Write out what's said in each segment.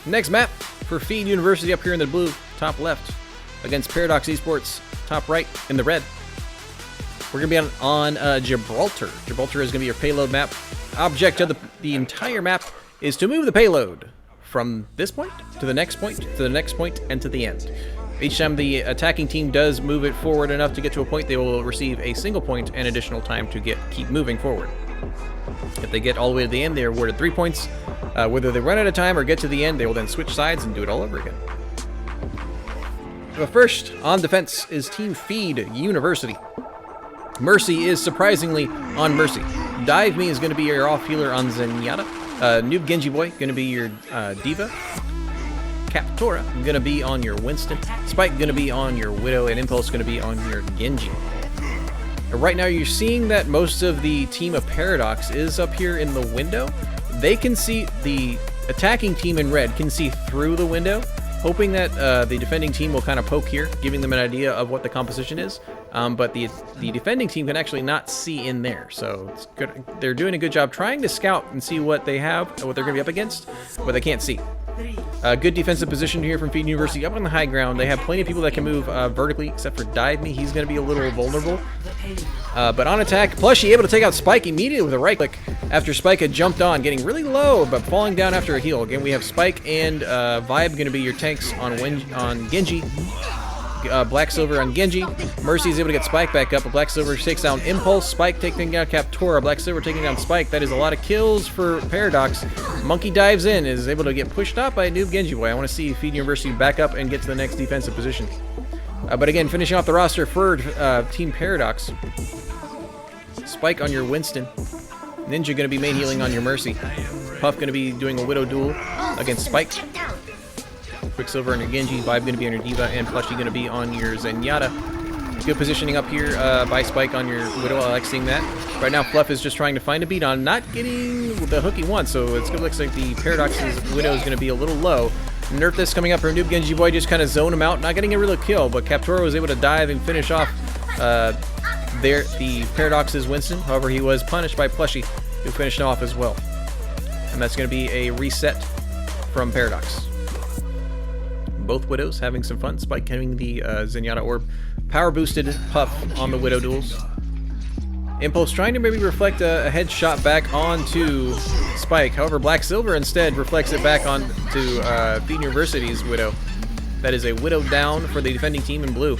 Next map for Feed University up here in the blue, top left, against Paradox Esports, top right in the red. We're going to be on Gilbraltar. Gilbraltar is going to be your payload map. Object of the entire map is to move the payload from this point to the next point, to the next point, and to the end. Each time the attacking team does move it forward enough to get to a point, they will receive a single point and additional time to keep moving forward. If they get all the way to the end, they are awarded 3 points. Whether they run out of time or get to the end, they will then switch sides and do it all over again. But first, on defense is Team Feed University. Mercy is surprisingly on Mercy. Dive Me is going to be your off healer on Zenyatta. Noob Genji Boy going to be your Diva. Captora going to be on your Winston. Spike going to be on your Widow, and Impulse going to be on your Genji. Right now you're seeing that most of the team of Paradox is up here in the window. They can see, the attacking team in red can see through the window, hoping that the defending team will kind of poke here, giving them an idea of what the composition is. But the defending team can actually not see in there, so it's good. They're doing a good job trying to scout and see what they have, what they're going to be up against, but they can't see. Good defensive position here from Feed University up on the high ground. They have plenty of people that can move vertically, except for Dive Me. He's going to be a little vulnerable. But on attack, Plushie able to take out Spike immediately with a right click after Spike had jumped on, getting really low, but falling down after a heal. Again, we have Spike and Vibe going to be your tanks on Genji. Black Silver on Genji. Mercy is able to get Spike back up, but Black Silver takes down Impulse. Spike taking down Captora. Black Silver taking down Spike. That is a lot of kills for Paradox. Monkey dives in, is able to get pushed up by Noob Genji Boy. I want to see Feed University back up and get to the next defensive position. But again, finishing off the roster for Team Paradox. Spike on your Winston. Ninja going to be main healing on your Mercy. Puff going to be doing a Widow duel against Spike. Quicksilver on your Genji, Vibe going to be on your Diva, and Plushie going to be on your Zenyatta. Good positioning up here by Spike on your Widow. I like seeing that. Right now, Fluff is just trying to find a beat on, not getting the hook he wants, so it looks like the Paradox's Widow is going to be a little low. Nerf this coming up for Noob Genji Boy, just kind of zone him out, not getting a real kill, but Captora was able to dive and finish off the Paradox's Winston. However, he was punished by Plushie, who finished him off as well. And that's going to be a reset from Paradox. Both Widows having some fun. Spike having the Zenyatta Orb. Power boosted Puff on the Widow duels. Impulse trying to maybe reflect a headshot back onto Spike. However, Black Silver instead reflects it back onto Feed University's Widow. That is a Widow down for the defending team in blue.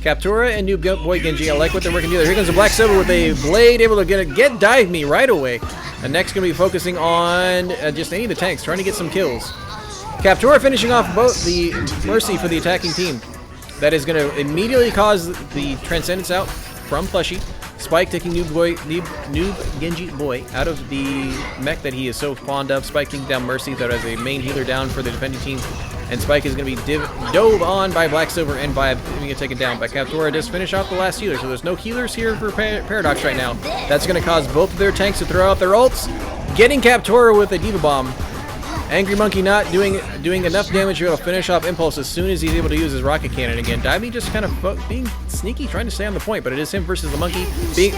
Captura and Noob Boy Genji, I like what they're working together. Here comes the Black Silver with a blade, able to get Dive Me right away. And next going to be focusing on just any of the tanks, trying to get some kills. Captura finishing off both the Mercy for the attacking team. That is going to immediately cause the Transcendence out from Plushie. Spike taking Noob Genji Boy out of the mech that he is so fond of. Spike taking down Mercy, that has a main healer down for the defending team. And Spike is going to be dove on by Black Silver and Vibe, being taken down. But Captura does finish off the last healer, so there's no healers here for Paradox right now. That's going to cause both of their tanks to throw out their ults. Getting Captura with a Diva Bomb. Angry Monkey not doing enough damage to finish off Impulse as soon as he's able to use his rocket cannon again. Divey just kind of being sneaky, trying to stay on the point, but it is him versus the Monkey.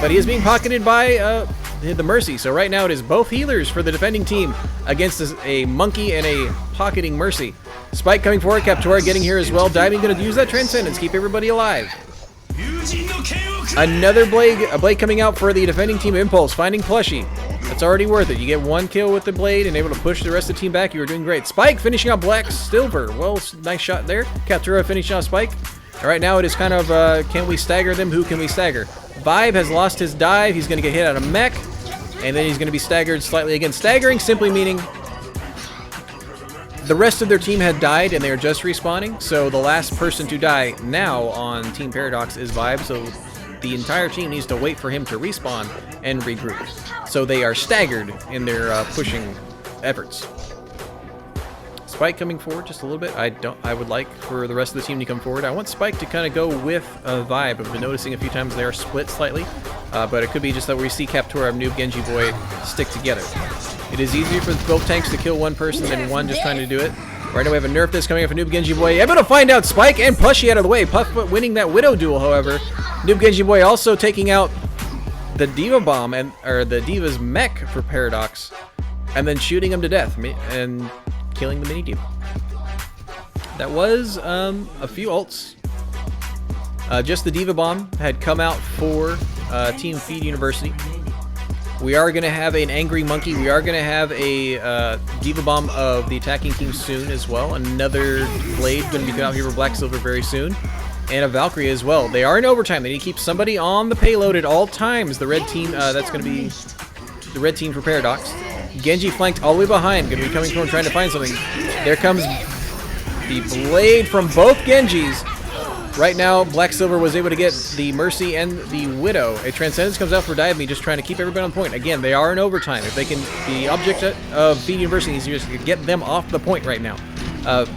But he is being pocketed by the Mercy. So right now it is both healers for the defending team against a Monkey and a pocketing Mercy. Spike coming forward, Captora getting here as well. Divey going to use that Transcendence, keep everybody alive. Another blade coming out for the defending team. Impulse finding Plushie. That's already worth it. You get one kill with the blade and able to push the rest of the team back. You are doing great. Spike finishing off Black Silver. Well, nice shot there. Captura finishing off Spike. All right, now it is kind of, can we stagger them? Who can we stagger? Vibe has lost his dive. He's going to get hit out of mech. And then he's going to be staggered slightly again. Staggering simply meaning the rest of their team had died and they are just respawning. So the last person to die now on Team Paradox is Vibe. So the entire team needs to wait for him to respawn and regroup. So they are staggered in their pushing efforts. Spike coming forward just a little bit. I would like for the rest of the team to come forward. I want Spike to kind of go with Vibe. I've been noticing a few times they are split slightly, but it could be just that we see Captura and Noob Genji Boy stick together. It is easier for both tanks to kill one person than one just trying to do it. Right now we have a nerf that's coming up for Noob Genji Boy. Able to find out Spike and Plushie out of the way. Puff winning that Widow duel, however. Noob Genji Boy also taking out the Diva Bomb or the Diva's mech for Paradox, and then shooting him to death. And killing the mini Diva. That was a few ults. Just the Diva Bomb had come out for Team Feed University. We are going to have an Angry Monkey. We are going to have a Diva Bomb of the attacking team soon as well. Another Blade going to be coming out here for Black Silver very soon. And a Valkyrie as well. They are in overtime. They need to keep somebody on the payload at all times. The red team, that's going to be the red team for Paradox. Genji flanked all the way behind. Going to be coming from trying to find something. There comes the Blade from both Genjis. Right now, Black Silver was able to get the Mercy and the Widow. A Transcendence comes out for Dive Me, just trying to keep everybody on point. Again, they are in overtime. If they can, the object of Feed University is just to get them off the point right now.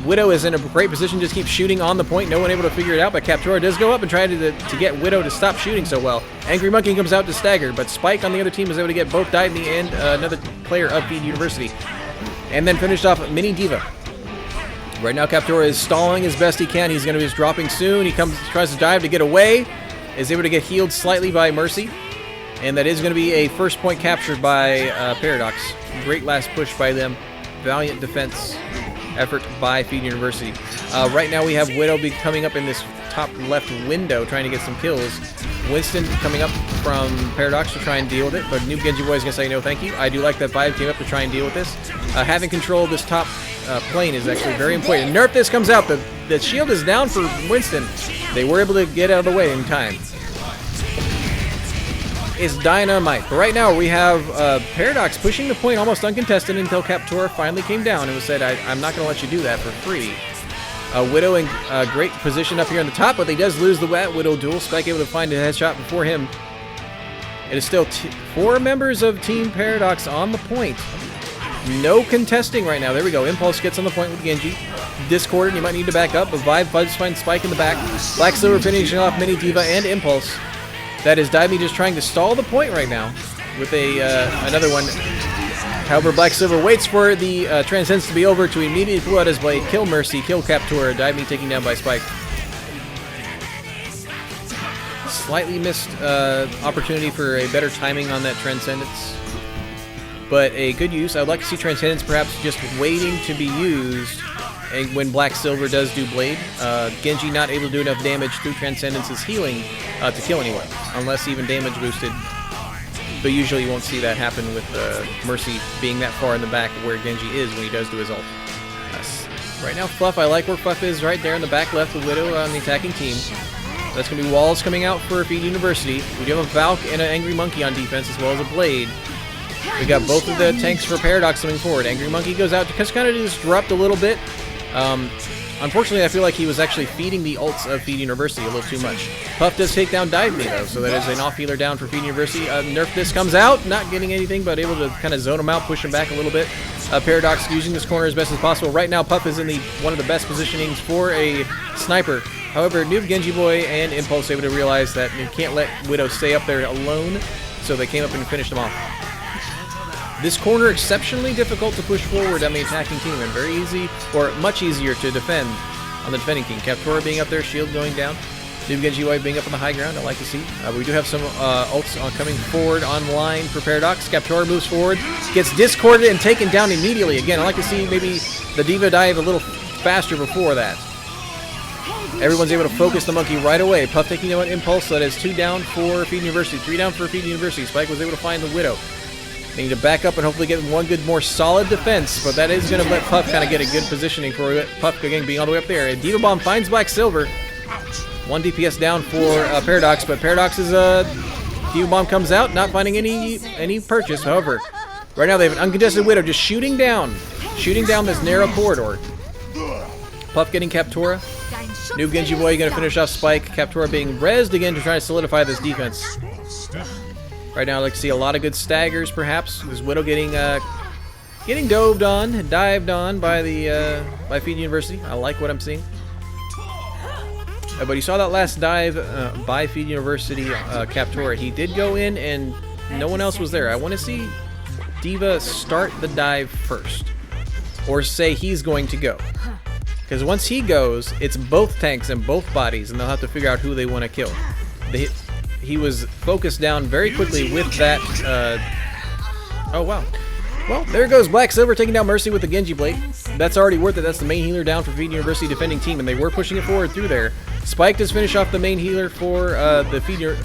Widow is in a great position, just keep shooting on the point. No one able to figure it out, but Captura does go up and try to get Widow to stop shooting so well. Angry Monkey comes out to stagger, but Spike on the other team is able to get both Dive Me and another player of Feed University. And then finished off Mini Diva. Right now, Captura is stalling as best he can. He's going to be just dropping soon. He tries to dive to get away. Is able to get healed slightly by Mercy. And that is going to be a first point captured by Paradox. Great last push by them. Valiant defense effort by Feed University. Right now, we have Widow coming up in this top left window trying to get some kills. Winston coming up from Paradox to try and deal with it, but Noob Genji Boy is going to say no thank you. I do like that Vibe came up to try and deal with this. Having control of this top plane is actually very important. Nerf this comes out. The shield is down for Winston. They were able to get out of the way in time. It's Dynamite. But right now we have Paradox pushing the point almost uncontested until Captura finally came down and said, I'm not going to let you do that for free. Widow in great position up here on the top, but he does lose the Widow duel. Spike able to find a headshot before him. It is still 4 members of Team Paradox on the point. No contesting right now. There we go. Impulse gets on the point with Genji. Discorded, you might need to back up, but Vibe does find Spike in the back. Black Silver finishing off Mini Diva and Impulse. That is Daimi just trying to stall the point right now with another one. However, Black Silver waits for the Transcendence to be over to immediately pull out his blade, kill Mercy, kill Captura, Daimi taking down by Spike. Slightly missed opportunity for a better timing on that Transcendence. But a good use. I would like to see Transcendence perhaps just waiting to be used when Black Silver does do Blade. Genji not able to do enough damage through Transcendence's healing to kill anyone, unless even damage boosted. But usually you won't see that happen with Mercy being that far in the back where Genji is when he does do his ult. Right now, Fluff, I like where Fluff is right there in the back left with Widow on the attacking team. That's going to be Walls coming out for Feed University. We do have a Valk and an Angry Monkey on defense as well as a Blade. We got both of the tanks for Paradox coming forward. Angry Monkey goes out to kind of disrupt a little bit. Unfortunately, I feel like he was actually feeding the ults of Feed University a little too much. Puff does take down Dive Me, though, so that is an off-healer down for Feed University. Nerf this comes out, not getting anything, but able to kind of zone him out, push him back a little bit. Paradox using this corner as best as possible. Right now, Puff is in one of the best positionings for a sniper. However, Noob Genji Boy and Impulse able to realize that you can't let Widow stay up there alone, so they came up and finished him off. This corner exceptionally difficult to push forward on the attacking team and very easy, or much easier to defend on the defending team. Captura being up there, shield going down. Noob Genji Boy being up on the high ground, I like to see. We do have some ults coming forward online for Paradox. Captura moves forward, gets discorded and taken down immediately. Again, I like to see maybe the Diva dive a little faster before that. Everyone's able to focus the monkey right away. Puff taking out Impulse, so that is 2 down for Feed University, 3 down for Feed University. Spike was able to find the Widow. They need to back up and hopefully get one good, more solid defense, but that is going to let Puff kind of get a good positioning for it. Puff again being all the way up there. And Diva Bomb finds Black Silver. 1 DPS down for Paradox, but Paradox's Diva Bomb comes out, not finding any purchase. However, right now they have an uncontested Widow just shooting down this narrow corridor. Puff getting Captura. Noob Genji Boy going to finish off Spike. Captura being rezzed again to try to solidify this defense. Right now, I'd like to see a lot of good staggers, perhaps. This Widow getting dived on by by Feed University. I like what I'm seeing. But you saw that last dive by Feed University Captura. He did go in, and no one else was there. I want to see Diva start the dive first, or say he's going to go. Because once he goes, it's both tanks and both bodies, and they'll have to figure out who they want to kill. He was focused down very quickly with that. Oh wow! Well, there goes Black Silver taking down Mercy with the Genji Blade. That's already worth it. That's the main healer down for Feed University defending team, and they were pushing it forward through there. Spike does finish off the main healer for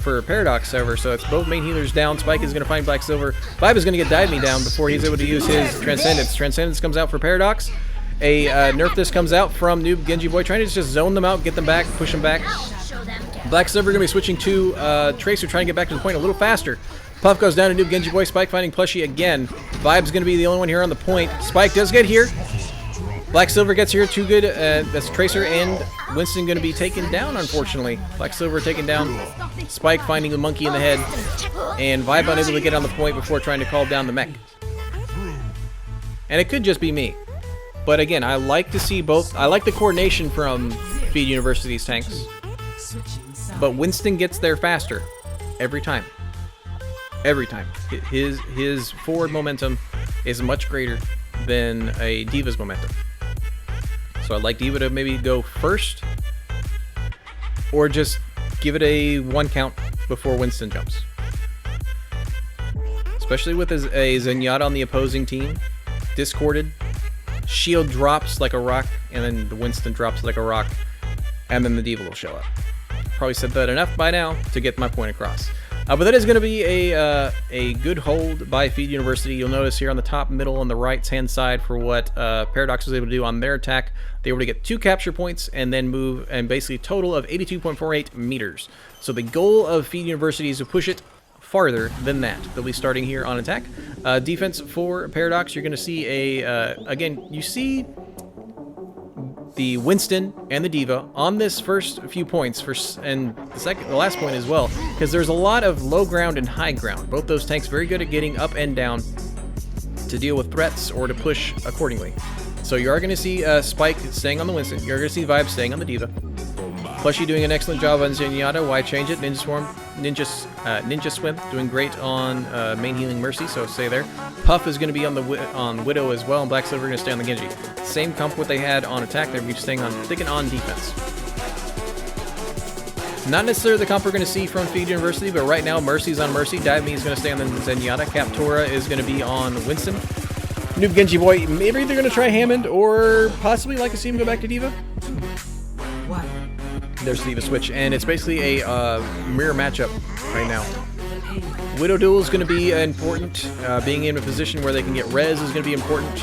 for Paradox, however, so it's both main healers down. Spike is going to find Black Silver. Vibe is going to get Dive Me down before he's able to use his Transcendence. Transcendence comes out for Paradox. A Nerf this comes out from Noob Genji Boy, trying to just zone them out, get them back, push them back. Black Silver going to be switching to Tracer, trying to get back to the point a little faster. Puff goes down to Noob Genji Boy. Spike finding Plushie again. Vibe's going to be the only one here on the point. Spike does get here. Black Silver gets here. Too good. That's Tracer and Winston going to be taken down, unfortunately. Black Silver taken down. Spike finding the monkey in the head. And Vibe unable to get on the point before trying to call down the mech. And it could just be me. But again, I like to see both. I like the coordination from Feed University's tanks. But Winston gets there faster. Every time. Every time. His forward momentum is much greater than a D.Va's momentum. So I'd like D.Va to maybe go first, or just give it a 1 count before Winston jumps. Especially with a Zenyatta on the opposing team, discorded, shield drops like a rock, and then the Winston drops like a rock, and then the D.Va will show up. Probably said that enough by now to get my point across. But that is going to be a good hold by Feed University. You'll notice here on the top, middle, and the right-hand side for what Paradox was able to do on their attack. They were able to get 2 capture points and then move, and basically a total of 82.48 meters. So the goal of Feed University is to push it farther than that. They'll be starting here on attack. Defense for Paradox, you're going to see again, you see the Winston and the D.Va on this first few points, and the last point as well, because there's a lot of low ground and high ground. Both those tanks very good at getting up and down to deal with threats or to push accordingly. So you are going to see Spike staying on the Winston. You're going to see Vibe staying on the D.Va. Plushie doing an excellent job on Zenyatta. Why change it? Ninja Swim doing great on main healing Mercy, so stay there. Puff is going to be on Widow as well, and Black Silver going to stay on the Genji. Same comp what they had on attack. They're sticking on defense. Not necessarily the comp we're going to see from Feed University, but right now Mercy's on Mercy. Dive Me is going to stay on the Zenyatta. Captora is going to be on Winston. Noob Genji Boy, maybe they're going to try Hammond, or possibly like to see him go back to D.Va. There's the D.Va switch, and it's basically a mirror matchup right now. Widow duel is going to be important. Being in a position where they can get res is going to be important.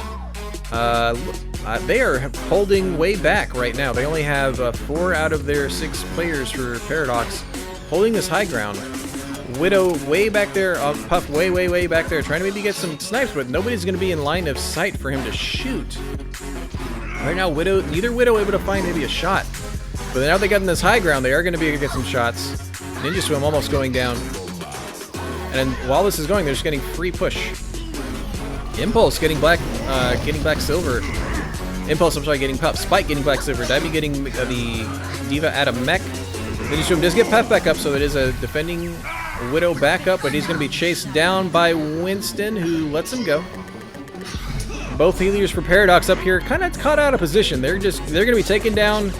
They are holding way back right now. They only have 4 out of their 6 players for Paradox holding this high ground. Widow way back there, Puff way back there, trying to maybe get some snipes, but nobody's going to be in line of sight for him to shoot. Right now, neither Widow able to find maybe a shot. But now they got in this high ground, they are going to be able to get some shots. Ninja Swim almost going down. And while this is going, they're just getting free push. Impulse getting Black Silver. Impulse, I'm sorry, getting Puff. Spike getting Black Silver. Divey getting the D.Va out of mech. Ninja Swim does get Puff back up, so it is a defending Widow back up, but he's going to be chased down by Winston, who lets him go. Both healers for Paradox up here kind of caught out of position. They're going to be taken down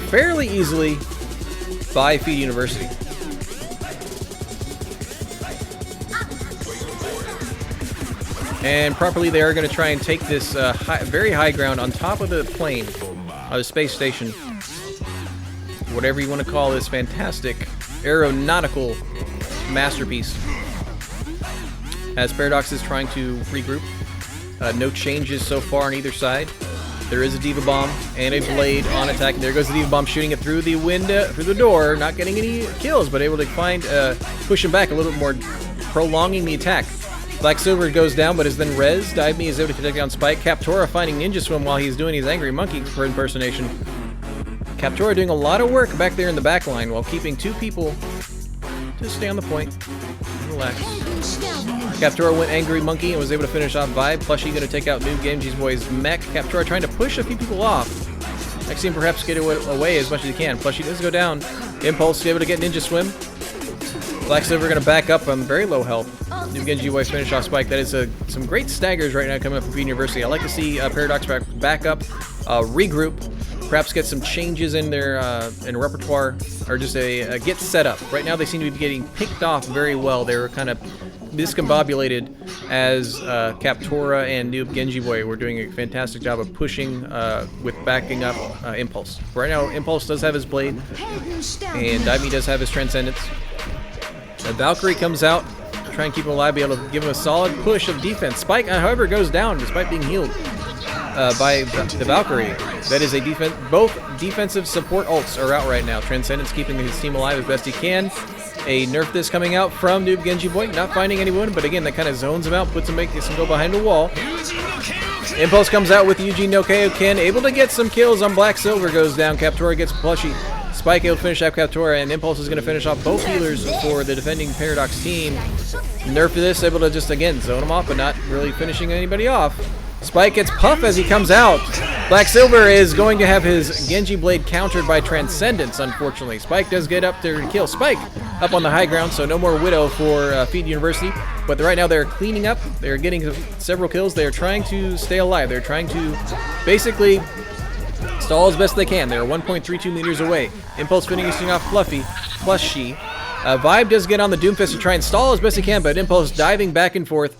fairly easily by Feed University. And properly, they are going to try and take this very high ground on top of the plane, the space station. Whatever you want to call this fantastic aeronautical masterpiece. As Paradox is trying to regroup. No changes so far on either side. There is a D.Va bomb and a blade on attack. There goes the D.Va bomb, shooting it through the window, through the door, not getting any kills, but able to push him back a little bit more, prolonging the attack. Black Silver goes down, but is then res. Dive Me is able to take down Spike. Captora finding Ninja Swim while he's doing his Angry Monkey impersonation. Captora doing a lot of work back there in the back line while keeping 2 people to stay on the point. Relax. Captora went Angry Monkey and was able to finish off Vibe. Plushie going to take out Noob Genji Boy's mech. Captora trying to push a few people off. Next team perhaps get away as much as he can. Plushie does go down. Impulse able to get Ninja Swim. Black Silver going to back up on very low health. Noob Genji Boy finish off Spike. That is some great staggers right now coming up from Feed University. I like to see Paradox back up, regroup, perhaps get some changes in their in repertoire, or just a get set up. Right now they seem to be getting picked off very well. They were kind of discombobulated as Captora and Noob Genji Boy were doing a fantastic job of pushing with backing up Impulse. Right now, Impulse does have his Blade, and Dive Me does have his Transcendence. Valkyrie comes out, try and keep him alive, be able to give him a solid push of defense. Spike, however, goes down despite being healed by the Valkyrie. That is a defense. Both defensive support ults are out right now. Transcendence keeping his team alive as best he can. A nerf this coming out from Noob Genji Boy, not finding anyone, but again, that kind of zones him out, puts him, makes him go behind a wall. Impulse comes out with Eugene no Kaioken, able to get some kills on Black Silver, goes down. Captora gets plushie. Spike able to finish up Captora, and Impulse is going to finish off both healers for the defending Paradox team. Nerf this, able to just, again, zone him off, but not really finishing anybody off. Spike gets Puff as he comes out. Black Silver is going to have his Genji Blade countered by Transcendence, unfortunately. Spike does get up there to kill. Spike up on the high ground, so no more Widow for Feed University. But right now they're cleaning up. They're getting several kills. They're trying to stay alive. They're trying to basically stall as best they can. They're 1.32 meters away. Impulse finishing off Fluffy, plus she. Vibe does get on the Doomfist to try and stall as best he can, but Impulse diving back and forth,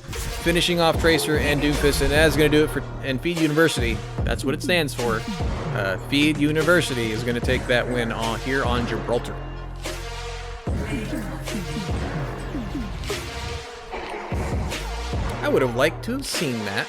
finishing off Tracer and Doomfist, and that is going to do it for Feed University. That's what it stands for. Feed University is going to take that win here on Gibraltar. I would have liked to have seen that.